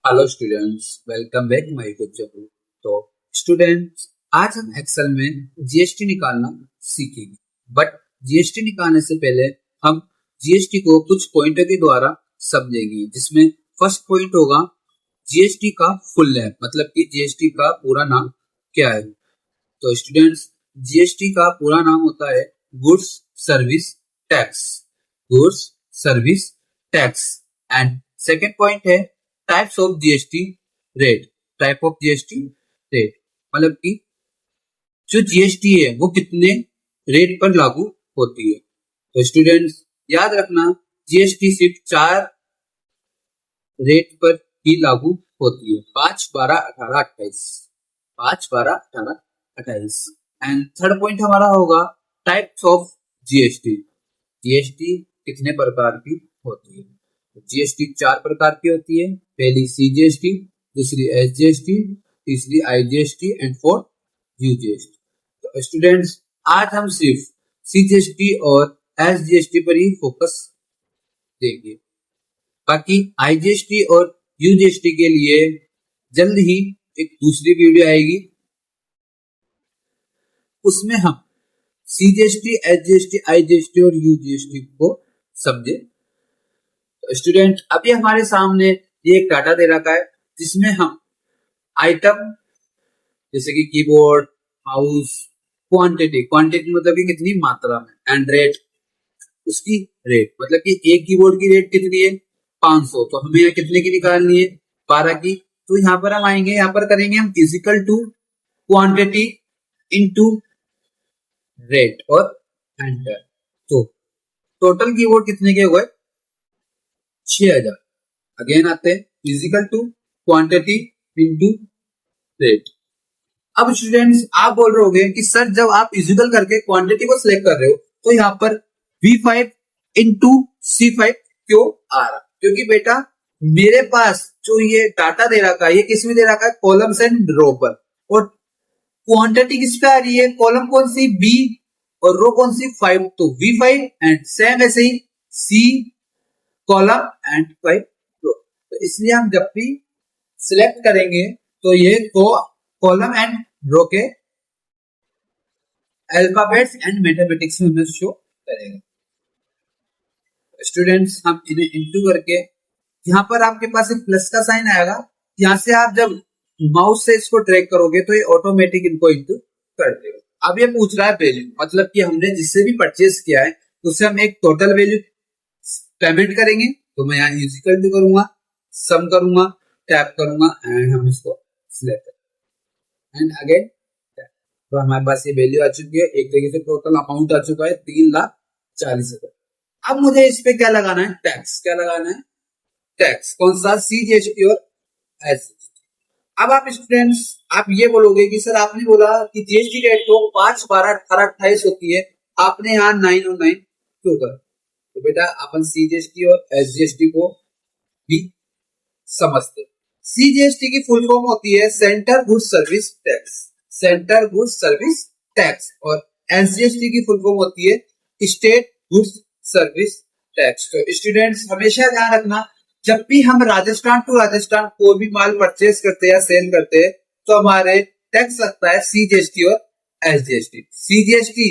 Hello students, welcome back my YouTube channel. तो students, आज हम एक्सेल में जीएसटी निकालना सीखेंगे। बट जीएसटी निकालने से पहले हम जीएसटी को कुछ पॉइंटों के द्वारा समझेंगे, जिसमें फर्स्ट पॉइंट होगा जीएसटी का फुल नेम, मतलब कि जीएसटी का पूरा नाम क्या है। तो स्टूडेंट्स, जीएसटी का पूरा नाम होता है goods service tax. Goods service tax. And second point है types of GST rate. Type of GST rate मतलब कि जो जीएसटी है वो कितने रेट पर लागू होती है। तो स्टूडेंट्स याद रखना, जीएसटी सिर्फ 4 रेट पर ही लागू होती है: 5, 12, 18, 28। 5, 12, 18, 28। एंड थर्ड पॉइंट हमारा होगा टाइप्स ऑफ जीएसटी। जीएसटी कितने प्रकार की होती है? जीएसटी 4 प्रकार की होती है। पहली सीजीएसटी, दूसरी एसजीएसटी, तीसरी आईजीएसटी एंड फोर्थ यूजीएसटी। तो स्टूडेंट्स, आज हम सिर्फ सीजीएसटी और एसजीएसटी पर ही फोकस देंगे। बाकी आईजीएसटी और यूजीएसटी के लिए जल्द ही एक दूसरी वीडियो आएगी, उसमें हम सीजीएसटी, एसजीएसटी, आईजीएसटी और यूजीएसटी को समझे। स्टूडेंट, अभी हमारे सामने ये एक डाटा दे रखा है, जिसमें हम आइटम जैसे कि कीबोर्ड, माउस, क्वांटिटी मतलब कि कितनी मात्रा में, एंड रेट, उसकी रेट मतलब कि एक कीबोर्ड की रेट कितनी है 500, तो हमें यहाँ कितने की निकालनी है 12 की। तो यहाँ पर हम आएंगे, यहाँ पर करेंगे हम equal to quantity into rate और एंटर। तो टोटल कीबोर्ड कितने के हुए 6000। अगेन आते हैं equal to quantity into rate. अब स्टूडेंट्स, आप बोल रहे होंगे कि सर जब आप इजिकल करके क्वांटिटी को सिलेक्ट कर रहे हो तो यहाँ पर V5 इंटू C5 क्यों आ रहा? क्योंकि बेटा मेरे पास जो ये डाटा दे रखा है, ये किस में दे रखा है? कॉलम्स एंड रो पर। और क्वांटिटी किस पे आ रही है? कॉलम कौन सी? B और रो कौन सी? 5। तो V5 एंड सेम ऐसे ही C कॉलम एंड 5 रो। तो इसलिए हम जब भी सिलेक्ट करेंगे तो ये कॉलम एंड रो के अल्फाबेट्स एंड मैथमेटिक्स में हमें शो करेगा। स्टूडेंट्स, हम इन्हें इंटू करके यहाँ पर आपके पास एक प्लस का साइन आएगा, यहाँ से आप जब माउस से इसको ड्रैग करोगे तो ये ऑटोमेटिक इनको इंटू कर देगा। अब ये पूछ रहा है वैल्यू, मतलब कि हमने जिससे भी परचेस किया है उससे हम एक टोटल वैल्यू पेमेंट करेंगे। तो मैं यहाँ इक्वल टू करूंगा, सम करूंगा, टैप करूंगा एंड हम इसको सिलेक्ट करेंगे एंड अगेन। तो हमारे पास ये वैल्यू आ चुकी है, एक तरीके से टोटल अमाउंट आ चुका है 3,40,000। अब मुझे इस पे क्या लगाना है? टैक्स। क्या लगाना है? टैक्स। कौन सा? सीजीएसटी और एसजीएसटी। अब आप स्टूडेंट्स, आप ये बोलोगे कि सर आपने बोला कि जीएसटी रेट तो 5, 12, 18, 28 होती है, आपने यहाँ 9 और 9 क्यों कर? तो बेटा अपन सीजीएसटी और एसजीएसटी को भी समझते। सीजीएसटी की फुल फॉर्म होती है centre goods service tax. Centre goods service tax. और एसजीएसटी की फुल फॉर्म होती है स्टेट गुड्स सर्विस टैक्स। तो स्टूडेंट्स हमेशा ध्यान रखना, जब भी हम राजस्थान टू राजस्थान कोई भी माल परचेज करते हैं या सेल करते हैं तो हमारे टैक्स लगता है सीजीएसटी और एसजीएसटी। सीजीएसटी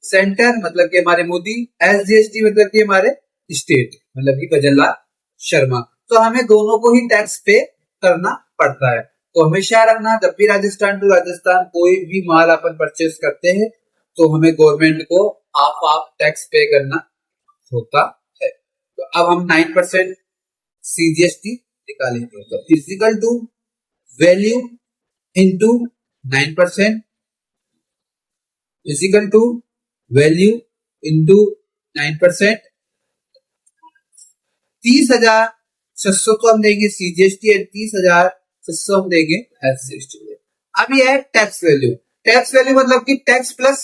सेंटर मतलब कि हमारे मोदी, एसजीएसटी मतलब कि हमारे स्टेट मतलब कि भजनलाल शर्मा। तो हमें दोनों को ही टैक्स पे करना पड़ता है। तो हमेशा रखना, जब भी राजस्थान टू राजस्थान कोई भी माल अपन परचेस करते हैं तो हमें गवर्नमेंट को आप टैक्स पे करना होता है। तो अब हम 9% सीजीएसटी निकालेंगे। तो equal to value into 9% equal to value into 9%। 30,600 को हम देंगे सीजीएसटी एंड 30,600 हम देंगे एसजीएसटी। अब ये है टैक्स वैल्यू। टैक्स वैल्यू मतलब कि tax plus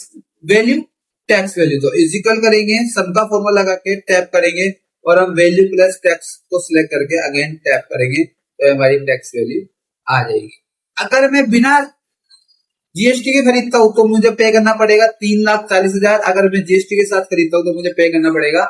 value, tax value. तो इजिकल करेंगे, सम का फॉर्मूला लगा के टैप करेंगे और हम वैल्यू प्लस टैक्स को सिलेक्ट करके अगेन टैप करेंगे तो हमारी टैक्स वैल्यू आ जाएगी। अगर मैं बिना जीएसटी के खरीदता हूं तो मुझे पे करना पड़ेगा 3,40,000। अगर मैं जीएसटी के साथ खरीदता हूं तो मुझे पे करना पड़ेगा